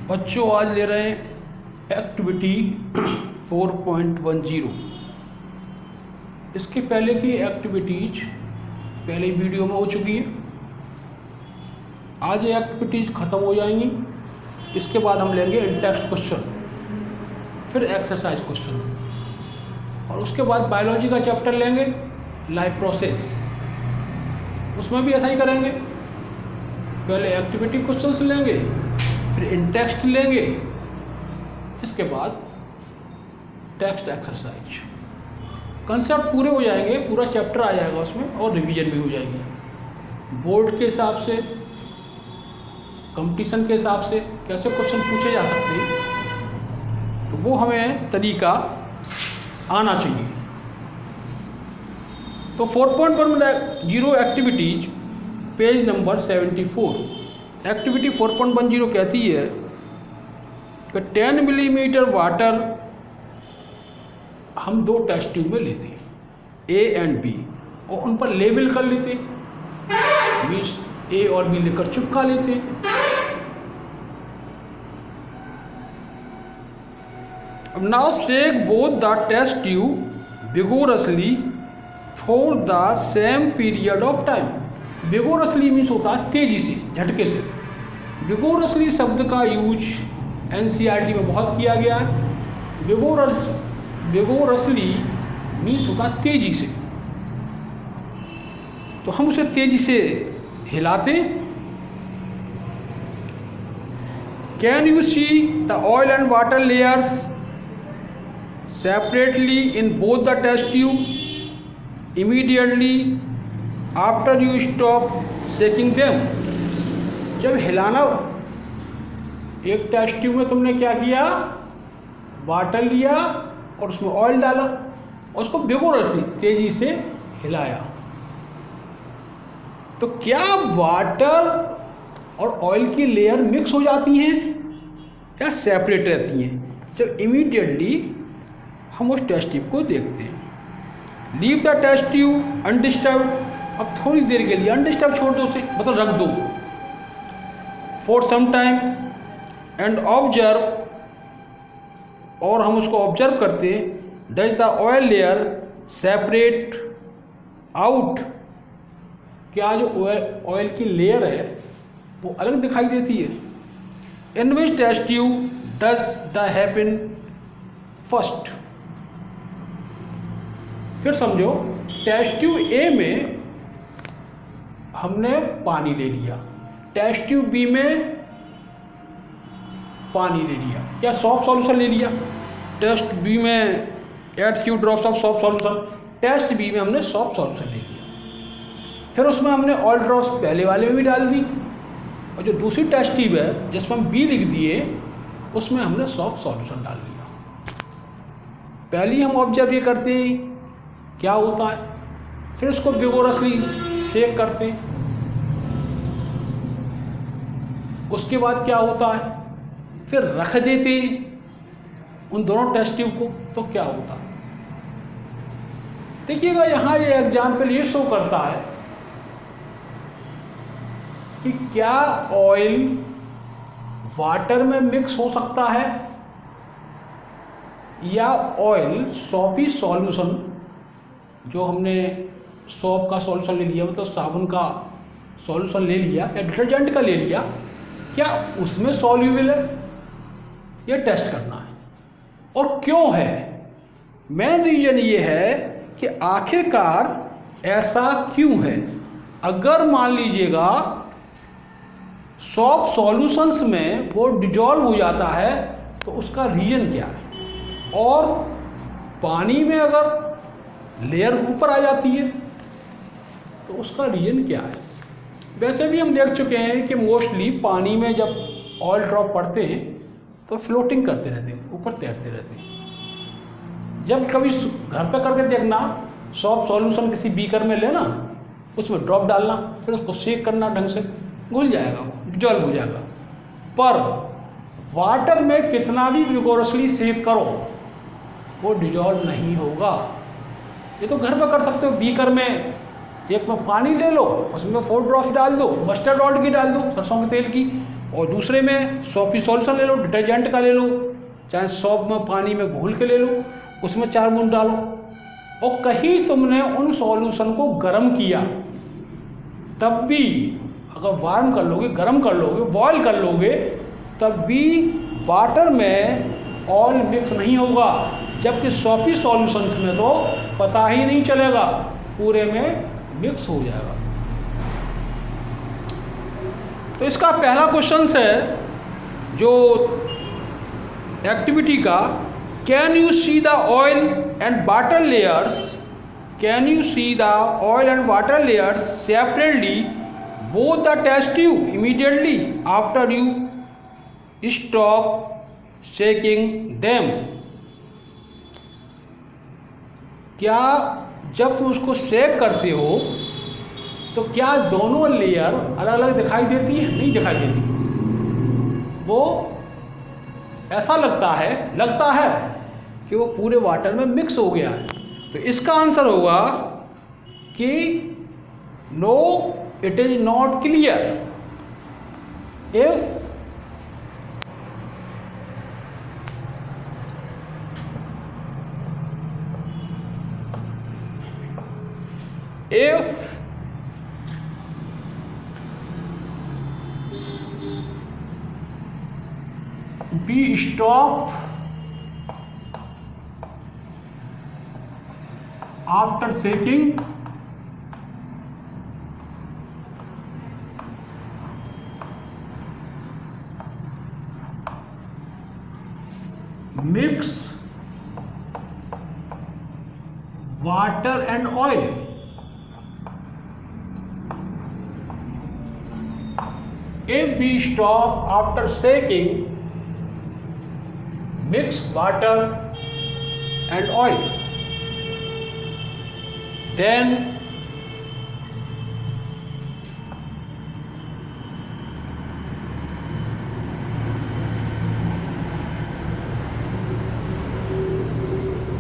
बच्चों आज ले रहे हैं एक्टिविटी 4.10। इसके पहले की एक्टिविटीज पहले वीडियो में हो चुकी है। आज ये एक्टिविटीज ख़त्म हो जाएंगी। इसके बाद हम लेंगे इन टेक्स्ट क्वेश्चन, फिर एक्सरसाइज क्वेश्चन, और उसके बाद बायोलॉजी का चैप्टर लेंगे लाइफ प्रोसेस। उसमें भी ऐसा ही करेंगे, पहले एक्टिविटी क्वेश्चंस लेंगे, फिर इन टेक्स्ट लेंगे, इसके बाद टेक्स्ट एक्सरसाइज। कंसेप्ट पूरे हो जाएंगे, पूरा चैप्टर आ जाएगा उसमें, और रिवीजन भी हो जाएगी। बोर्ड के हिसाब से, कंपटीशन के हिसाब से कैसे क्वेश्चन पूछे जा सकते हैं, तो वो हमें तरीका आना चाहिए। तो 4.10 एक्टिविटीज पेज नंबर 74। एक्टिविटी 4.10 कहती है कि 10 मिलीमीटर वाटर हम दो टेस्ट ट्यूब में लेते हैं, ए एंड बी, और उन पर लेबल कर लेते हैं, मीन्स ए और बी लेकर चिपका लेते हैं। अब now shake both the test tube vigorously for the same period of time. Vigorously means होता है तेजी से, झटके से। विगोरसली शब्द का यूज एनसीईआरटी में बहुत किया गया है। विगोरसली मीन्स होता है तेजी से, तो हम उसे तेजी से हिलाते। Can you see the oil and water layers separately in both the test tube immediately after you stop shaking them. जब हिलाना, एक टेस्ट ट्यूब में तुमने क्या किया, वाटर लिया और उसमें ऑयल डाला और उसको विगोरसली तेजी से हिलाया, तो क्या वाटर और ऑयल की लेयर मिक्स हो जाती हैं या सेपरेट रहती हैं? जब इमीडिएटली हम उस टेस्ट ट्यूब को देखते हैं। Leave the test tube undisturb. अब थोड़ी देर के लिए अनडिस्टर्ब छोड़ दो उसे, मतलब रख दो। For some time and observe, और हम उसको ऑब्जर्व करते हैं। Does the oil layer separate out. क्या जो ऑयल की लेयर है वो अलग दिखाई देती है? In which test tube does the happen first. फिर समझो, टेस्ट ट्यूब ए में हमने पानी ले लिया, टेस्ट ट्यूब बी में पानी ले लिया या सॉफ्ट सॉल्यूशन ले लिया। टेस्ट बी में add few drops of soft solution, test B में हमने सॉफ्ट सॉल्यूशन ले लिया। फिर उसमें हमने ऑयल ड्रॉप्स पहले वाले में भी डाल दी, और जो दूसरी टेस्ट ट्यूब है जिसमें हम बी लिख दिए, उसमें हमने सॉफ्ट सॉल्यूशन डाल दिया। पहले हम ऑब्जर्व ये करते हैं क्या होता है, फिर उसको विगोरसली शेक करते हैं। उसके बाद क्या होता है, फिर रख देते हैं उन दोनों टेस्ट ट्यूब को, तो क्या होता है? देखिएगा यहाँ ये एग्जाम्पल ये शो करता है कि क्या ऑयल वाटर में मिक्स हो सकता है, या ऑयल सॉपी सॉल्यूशन, जो हमने सॉप का सॉल्यूशन ले लिया, मतलब साबुन का सॉल्यूशन ले लिया या डिटर्जेंट का ले लिया, क्या उसमें सॉल्यूबल है? ये टेस्ट करना है। और क्यों है? मेन रीजन ये है कि आखिरकार ऐसा क्यों है। अगर मान लीजिएगा सॉफ्ट सॉल्यूशंस में वो डिजॉल्व हो जाता है, तो उसका रीजन क्या है? और पानी में अगर लेयर ऊपर आ जाती है, तो उसका रीजन क्या है? वैसे भी हम देख चुके हैं कि मोस्टली पानी में जब ऑयल ड्रॉप पड़ते हैं तो फ्लोटिंग करते रहते हैं, ऊपर तैरते रहते हैं। जब कभी घर पे करके देखना, सॉफ्ट सॉल्यूशन किसी बीकर में लेना, उसमें ड्रॉप डालना, फिर उसको शेक करना, ढंग से घुल जाएगा, वो डिजॉल्व हो जाएगा। पर वाटर में कितना भी विगोरसली शेक करो, वो डिजॉल्व नहीं होगा। ये तो घर पर कर सकते हो, बीकर में एक में पानी ले लो, उसमें 4 ड्रॉप्स डाल दो, मस्टर्ड ऑयल की डाल दो, सरसों के तेल की, और दूसरे में सॉफी सॉल्यूशन ले लो, डिटर्जेंट का ले लो, चाहे सॉप में पानी में घोल के ले लो, उसमें 4 बूंद डालो, और कहीं तुमने उन सॉल्यूशन को गर्म किया, तब भी अगर वार्म कर लोगे, गर्म कर लोगे, बॉयल कर लोगे, तब भी वाटर में ऑयल मिक्स नहीं होगा, जबकि सॉफी सॉल्यूशंस में तो पता ही नहीं चलेगा, पूरे में मिक्स हो जाएगा। तो इसका पहला क्वेश्चन है जो एक्टिविटी का, can you see the oil and water layers, can you see the oil and water layers separately both the test tube immediately after you stop shaking them. क्या जब तुम उसको शेक करते हो तो क्या दोनों लेयर अलग अलग दिखाई देती है? नहीं दिखाई देती, वो ऐसा लगता है कि वो पूरे वाटर में मिक्स हो गया है। तो इसका आंसर होगा कि no, it is not clear. if we stop after shaking, mix water and oil, if we stop after shaking, mix water and oil, then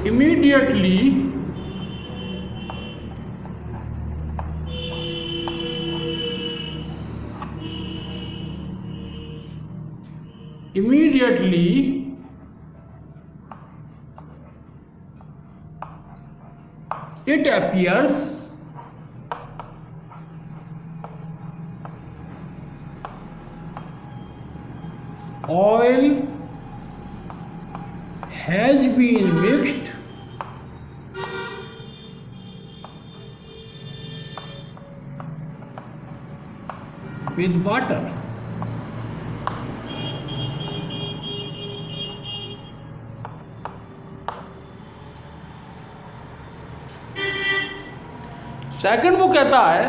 immediately it appears oil has been mixed with water. Second वो कहता है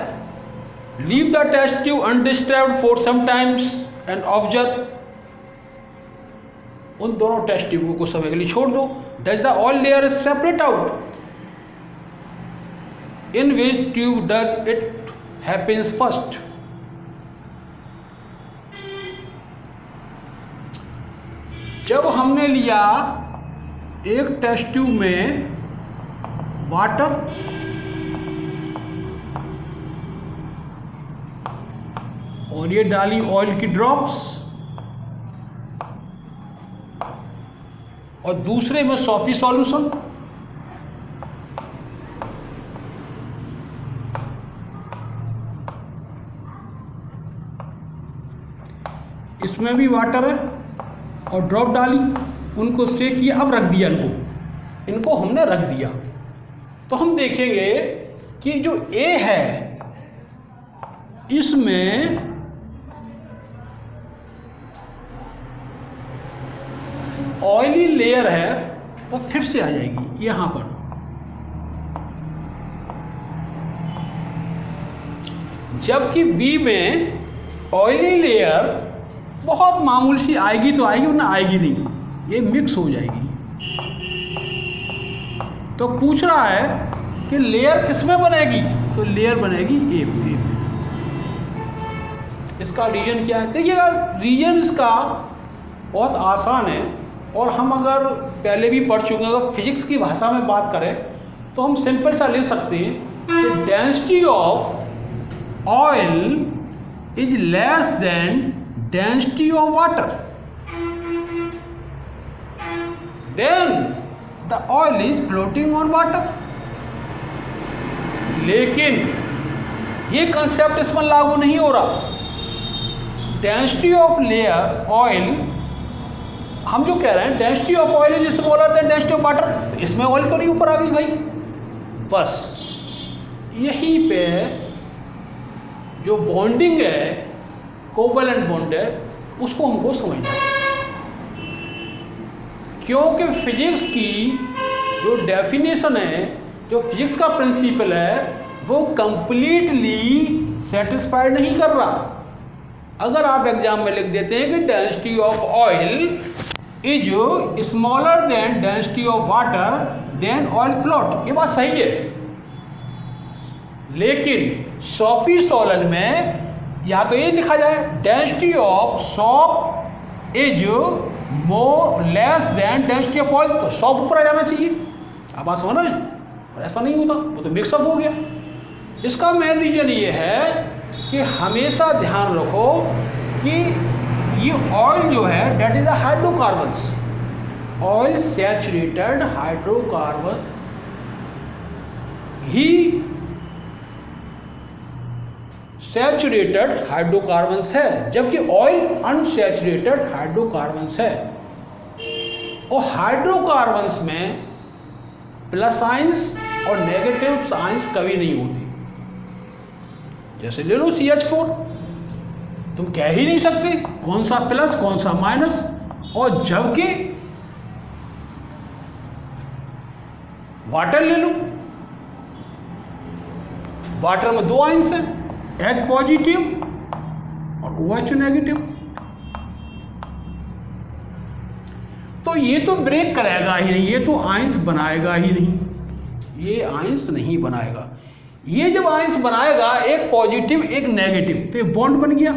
leave the test tube undisturbed for some times and observe, उन दोनों test tube को समय के लिए छोड़ दो। Does the oil layer is separate out, in which tube does it happens first. जब हमने लिया एक टेस्ट ट्यूब में वाटर और ये डाली ऑयल की ड्रॉप्स, और दूसरे में सॉफी सॉल्यूशन, इसमें भी वाटर है और ड्रॉप डाली, उनको सेक किया, अब रख दिया, इनको हमने रख दिया। तो हम देखेंगे कि जो ए है इसमें ऑयली लेयर है वो फिर से आ जाएगी यहां पर, जबकि बी में ऑयली लेयर बहुत मामूली सी आएगी तो आएगी, वरना आएगी नहीं, ये मिक्स हो जाएगी। तो पूछ रहा है कि लेयर किस में बनेगी, तो लेयर बनेगी ए में। इसका रीजन क्या है? देखिएगा रीजन इसका बहुत आसान है, और हम अगर पहले भी पढ़ चुके हैं, अगर फिजिक्स की भाषा में बात करें तो हम सिंपल सा ले सकते हैं कि density of oil is less than density of water, then the oil is floating on water. लेकिन ये कंसेप्ट इसमें लागू नहीं हो रहा। डेंसिटी ऑफ लेयर ऑयल, हम जो कह रहे हैं density of oil is smaller than density of water, इसमें ऑयल को नहीं ऊपर आ गई भाई। बस यहीं पे जो बॉन्डिंग है, कोवैलेंट बॉन्ड है, उसको हमको समझना है। क्योंकि फिजिक्स की जो डेफिनेशन है, जो फिजिक्स का प्रिंसिपल है, वो कंप्लीटली सेटिस्फाइड नहीं कर रहा। अगर आप एग्जाम में लिख देते हैं कि density of oil is smaller than density of water then oil float, ये बात सही है। लेकिन सोपी सोलन में या तो ये लिखा जाए density of soap is more less than density of oil, तो सोप ऊपर आ जाना चाहिए। आप बात समझ रहे हैं? पर ऐसा नहीं होता, वो तो मिक्सअप हो गया। इसका मेन रीजन ये है कि हमेशा ध्यान रखो कि ये ऑयल जो है that is a hydrocarbons, oil saturated hydrocarbon ही सैचुरेटेड हाइड्रोकार्बन्स है, जबकि ऑयल अनसैचुरेटेड हाइड्रोकार्बन्स है। और हाइड्रोकार्बन्स में प्लस आइंस और नेगेटिव आइंस कभी नहीं होती। जैसे ले लो CH4, तुम कह ही नहीं सकते कौन सा प्लस कौन सा माइनस, और जबकि वाटर ले लो, वाटर में दो आइंस हैं, H पॉजिटिव और OH नेगेटिव। तो ये तो ब्रेक करेगा ही नहीं, ये तो आइंस बनाएगा ही नहीं, ये आइंस नहीं बनाएगा। ये जब आइंस बनाएगा, एक पॉजिटिव एक नेगेटिव, तो ये बॉन्ड बन गया।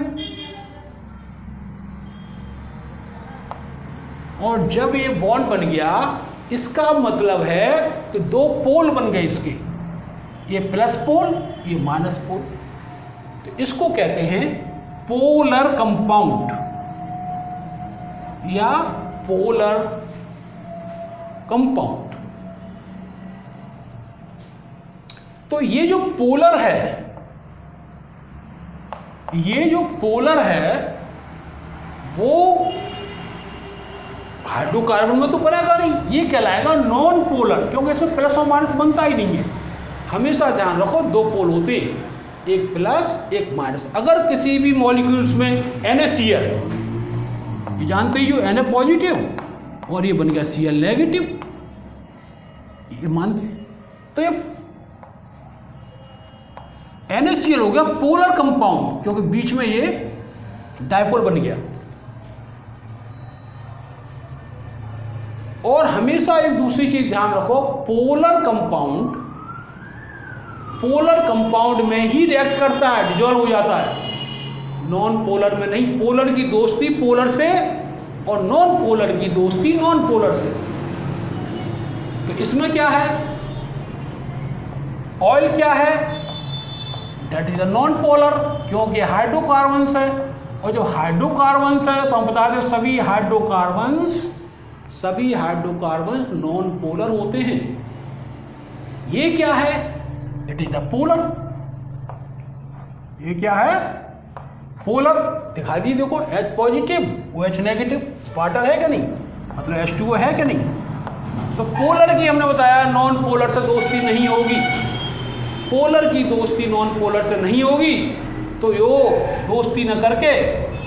और जब ये बॉन्ड बन गया, इसका मतलब है कि दो पोल बन गए इसके, ये प्लस पोल ये माइनस पोल। तो इसको कहते हैं पोलर कंपाउंड या पोलर कंपाउंड। तो ये जो पोलर है, ये जो पोलर है वो हाइड्रोकार्बन में तो बनेगा नहीं, ये कहलाएगा नॉन पोलर, क्योंकि इसमें प्लस और माइनस बनता ही नहीं है। हमेशा ध्यान रखो दो पोल होते हैं, एक प्लस एक माइनस। अगर किसी भी मॉलिक्यूल्स में NaCl, ये जानते ही हो Na पॉजिटिव और ये बन गया Cl नेगेटिव, ये मानते हैं। तो ये NaCl हो गया पोलर कंपाउंड, क्योंकि बीच में ये डायपोल बन गया। और हमेशा एक दूसरी चीज ध्यान रखो, पोलर कंपाउंड में ही रिएक्ट करता है, डिजॉल्व हो जाता है, नॉन पोलर में नहीं। पोलर की दोस्ती पोलर से और नॉन पोलर की दोस्ती नॉन पोलर से। तो इसमें क्या है, ऑयल क्या है, that is a non polar, क्योंकि हाइड्रोकार्बन्स है। और जब हाइड्रोकार्बन्स है तो हम बता दें सभी हाइड्रोकार्बन्स नॉन पोलर होते हैं। ये क्या है, इट इज द पोलर। ये क्या है, पोलर। दिखा दी देखो, H positive OH negative, water है क्या नहीं, मतलब H2O है क्या नहीं। तो पोलर की हमने बताया नॉन पोलर से दोस्ती नहीं होगी, पोलर की दोस्ती नॉन पोलर से नहीं होगी, तो यो दोस्ती न करके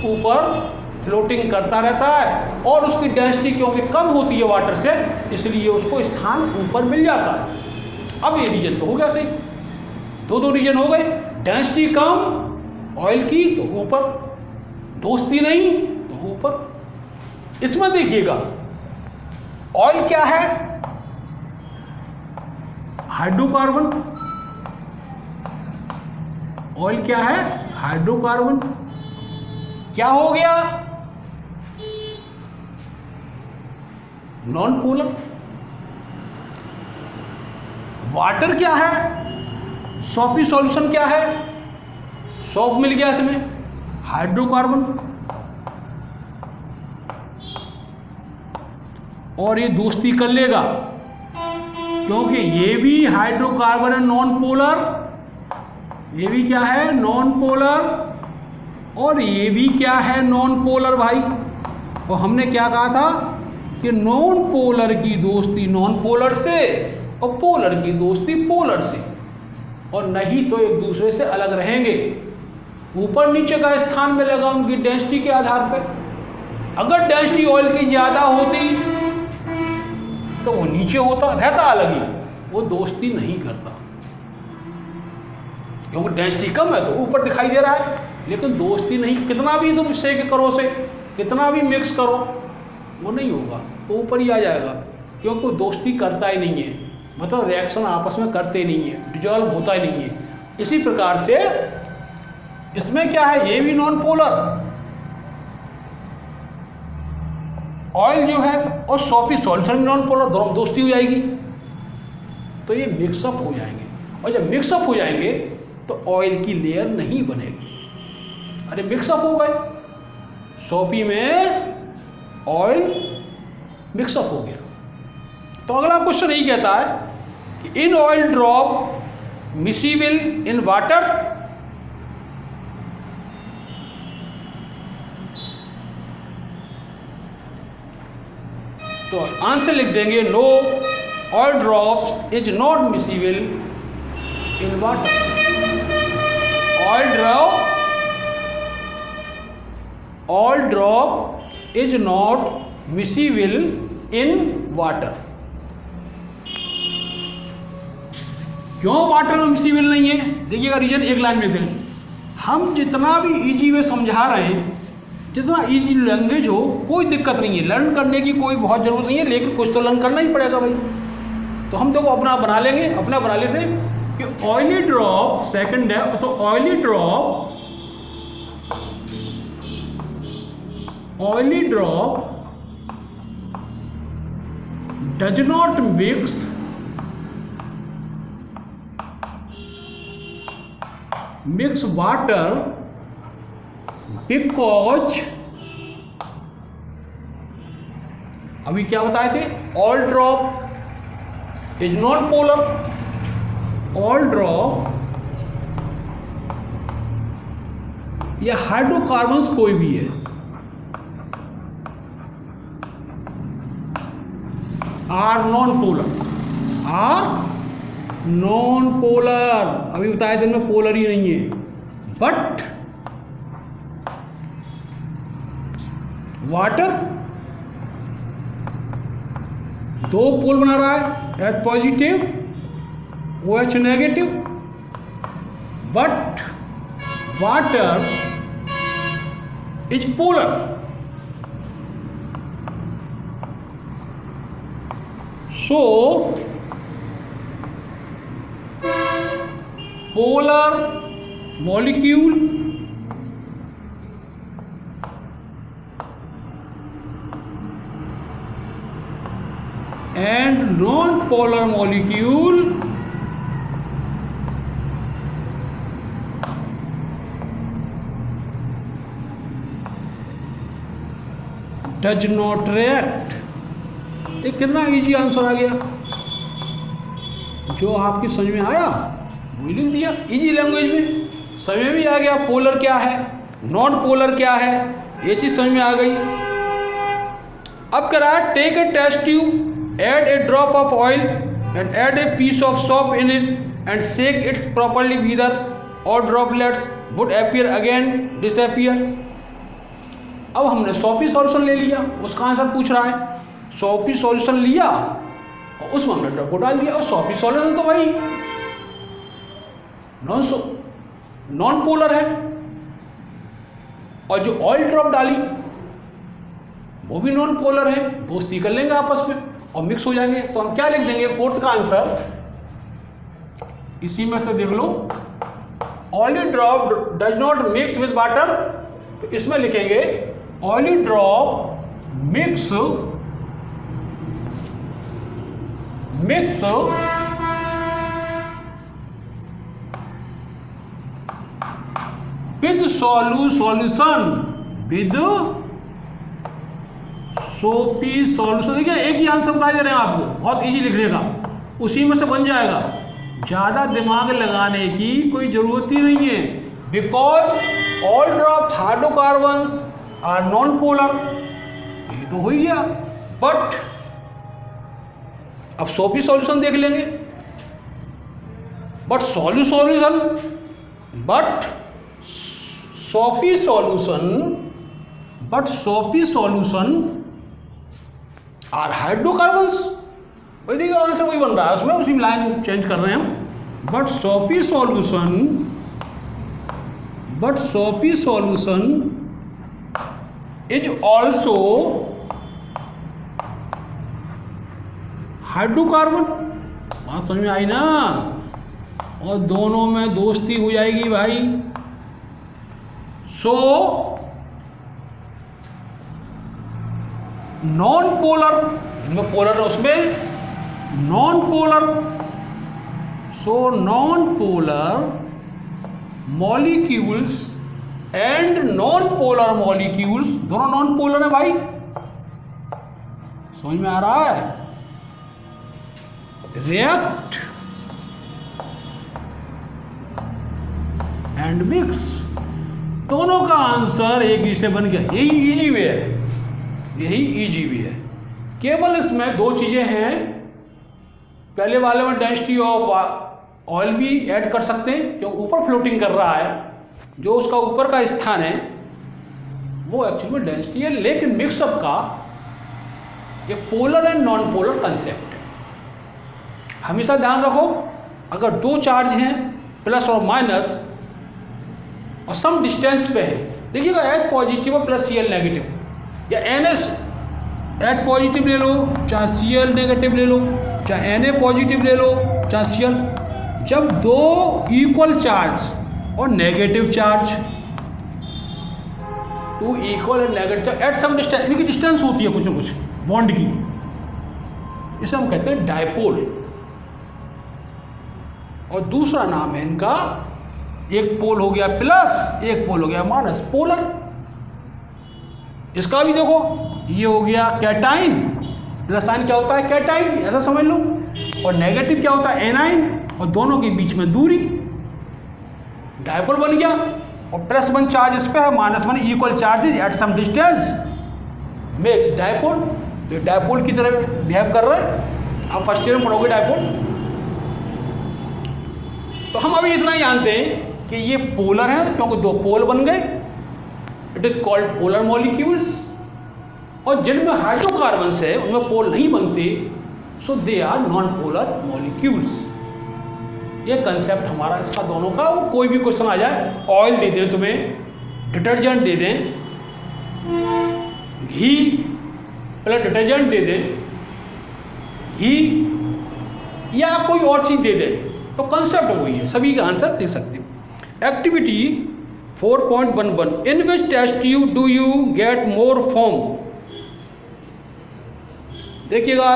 ऊपर फ्लोटिंग करता रहता है। और उसकी डेंसिटी क्योंकि कम होती है वाटर से, इसलिए उसको स्थान ऊपर मिल जाता है। अब ये रीजन तो हो गया सही, दो रीजन हो गए, डेंसिटी कम ऑयल की तो ऊपर, दोस्ती नहीं तो ऊपर। इसमें देखिएगा ऑयल क्या है, हाइड्रोकार्बन। ऑयल क्या है, हाइड्रोकार्बन। क्या हो गया, नॉन पोलर। वाटर क्या है, सॉपी सॉल्यूशन क्या है, सॉप मिल गया इसमें, हाइड्रोकार्बन। और ये दोस्ती कर लेगा, क्योंकि ये भी हाइड्रोकार्बन है नॉन पोलर, ये भी क्या है नॉन पोलर, और ये भी क्या है नॉन पोलर भाई। और हमने क्या कहा था कि नॉन पोलर की दोस्ती नॉन पोलर से और पोलर की दोस्ती पोलर से, और नहीं तो एक दूसरे से अलग रहेंगे। ऊपर नीचे का स्थान मिलेगा उनकी डेंसिटी के आधार पर। अगर डेंसिटी ऑयल की ज़्यादा होती तो वो नीचे होता, रहता अलग ही, वो दोस्ती नहीं करता, क्योंकि डेंसिटी कम है तो ऊपर दिखाई दे रहा है, लेकिन दोस्ती नहीं। कितना भी तुम शेक करो से, कितना भी मिक्स करो, वो नहीं होगा, वो ऊपर ही आ जाएगा, क्योंकि वो दोस्ती करता ही नहीं है, मतलब रिएक्शन आपस में करते ही नहीं है, डिजॉल्व होता ही नहीं है। इसी प्रकार से इसमें क्या है, ये भी नॉन पोलर ऑयल जो है और सोपी सॉल्यूशन नॉन पोलर, दोनों दोस्ती हो जाएगी, तो ये मिक्सअप हो जाएंगे। और जब मिक्सअप हो जाएंगे तो ऑयल की लेयर नहीं बनेगी। अरे मिक्सअप हो गए, सोपी में ऑयल मिक्सअप हो गया। तो अगला क्वेश्चन यही कहता है कि in oil drop miscible in water, तो आंसर लिख देंगे no, oil drops is not miscible in water. Oil drop is not miscible in water. क्यों वाटर में मिसिबल नहीं है? देखिएगा रीजन एक लाइन में दें। हम जितना भी इजी वे समझा रहे हैं, जितना इजी लैंग्वेज हो, कोई दिक्कत नहीं है, लर्न करने की कोई बहुत ज़रूरत नहीं है, लेकिन कुछ तो लर्न करना ही पड़ेगा भाई। तो हम देखो अपना बना लेंगे, अपना बना लेते हैं कि ऑयली ड्रॉप, सेकंड है तो oily drop does not mix water because, अभी क्या बताए थे, oil drop is not polar, oil drop या हाइड्रोकार्बन्स कोई भी है, आर नॉन पोलर, अभी बताया थे इनमें पोलर ही नहीं है, बट वाटर दो पोल बना रहा है, H positive OH negative, but water is polar. So polar molecule and non-polar molecule does not react। ये कितना इजी आंसर आ गया, जो आपकी समझ में आया वो लिख दिया इजी लैंग्वेज में, समझ में भी आ गया पोलर क्या है, नॉन पोलर क्या है, ये चीज़ समझ में आ गई। अब कह रहा है take a test tube, add a drop of oil and add a piece of soap in it and shake it properly, whether all droplets would appear again disappear। अब हमने सोपी सॉल्यूशन ले लिया, उसका आंसर पूछ रहा है, सोपी सॉल्यूशन लिया और उसमें हमने ड्रॉप को डाल दिया, और सोपी सॉल्यूशन तो भाई नॉन पोलर है, और जो ऑयल ड्रॉप डाली वो भी नॉन पोलर है, दोस्ती कर लेंगे आपस में और मिक्स हो जाएंगे। तो हम क्या लिख देंगे फोर्थ का आंसर, इसी में से देख लो, oily drop does not mix with water, तो इसमें लिखेंगे oily drop mix with solution soapy solution, देखिए एक ही आंसर बता दे रहे हैं आपको, बहुत इजी लिखने का, उसी में से बन जाएगा। ज़्यादा दिमाग लगाने की कोई ज़रूरत ही नहीं है, because all drops hydrocarbons are non polar, ये तो हो ही गया। बट अब सोपी सॉल्यूशन देख लेंगे। बट सोपी सॉल्यूशन आर हाइड्रोकार्बन्स, वही देखिए आंसर वही बन रहा है उसमें, उसी लाइन चेंज कर रहे हैं हम। बट सोपी सॉल्यूशन इज ऑल्सो हाइड्रोकार्बन, बात समझ में आई ना, और दोनों में दोस्ती हो जाएगी भाई। सो नॉन पोलर, इनमें पोलर है उसमें non polar, so non polar molecules and non polar molecules, दोनों नॉन पोलर है भाई, समझ में आ रहा है। रिएक्ट एंड मिक्स, दोनों का आंसर एक ही से बन गया। यही इजी वे है, यही इजी वे है। केवल इसमें दो चीजें हैं, पहले वाले में डेंसिटी ऑफ ऑयल भी ऐड कर सकते हैं, जो ऊपर फ्लोटिंग कर रहा है, जो उसका ऊपर का स्थान है वो एक्चुअली में डेंसिटी है, लेकिन मिक्सअप का ये polar and non polar concept है। हमेशा ध्यान रखो, अगर दो चार्ज हैं प्लस और माइनस और सम डिस्टेंस पे है, देखिएगा एच पॉजिटिव और प्लस Cl नेगेटिव, या NS एच पॉजिटिव ले लो चाहे Cl नेगेटिव ले लो, चाहे Na पॉजिटिव ले लो चाहे Cl, जब दो इक्वल चार्ज और negative charge, two equal and negative charge at some distance, इनकी डिस्टेंस होती है कुछ ना कुछ बॉन्ड की, इसे हम कहते हैं डायपोल। और दूसरा नाम है इनका, एक पोल हो गया प्लस, एक पोल हो गया माइनस, पोलर। इसका भी देखो, ये हो गया कैटाइन, प्लस साइन क्या होता है कैटाइन, ऐसा समझ लो, और नेगेटिव क्या होता है एनाइन, और दोनों के बीच में दूरी, डायपोल बन गया। और प्लस वन चार्ज इस पे है, minus one equal charges at some distance makes dipole, तो डायपोल की तरह बिहेव कर रहे हैं। आप फर्स्ट ईयर में पढ़ोगे डायपोल। तो हम अभी इतना ही जानते हैं कि ये पोलर है, क्योंकि दो पोल बन गए, it is called polar molecules. और जिनमें हाइड्रोकार्बन्स है उनमें पोल नहीं बनते, so they are non polar molecules. ये कंसेप्ट हमारा इसका दोनों का, वो कोई भी क्वेश्चन आ जाए, ऑयल दे दें तुम्हें, डिटर्जेंट दे दें, घी प्लस डिटर्जेंट दे दें, घी या कोई और चीज़ दे दें, तो कंसेप्ट वही है, सभी का आंसर दे सकते हो। Activity 4.11, in which test tube do you get more foam. देखिएगा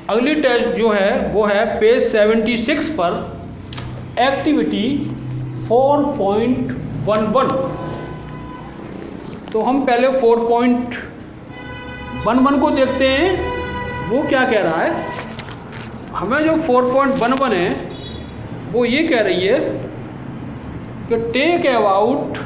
अगली टेस्ट जो है वो है पेज 76 पर, एक्टिविटी 4.11। तो हम पहले 4.11 को देखते हैं, वो क्या कह रहा है। हमें जो 4.11 है वो ये कह रही है कि टेक अबाउट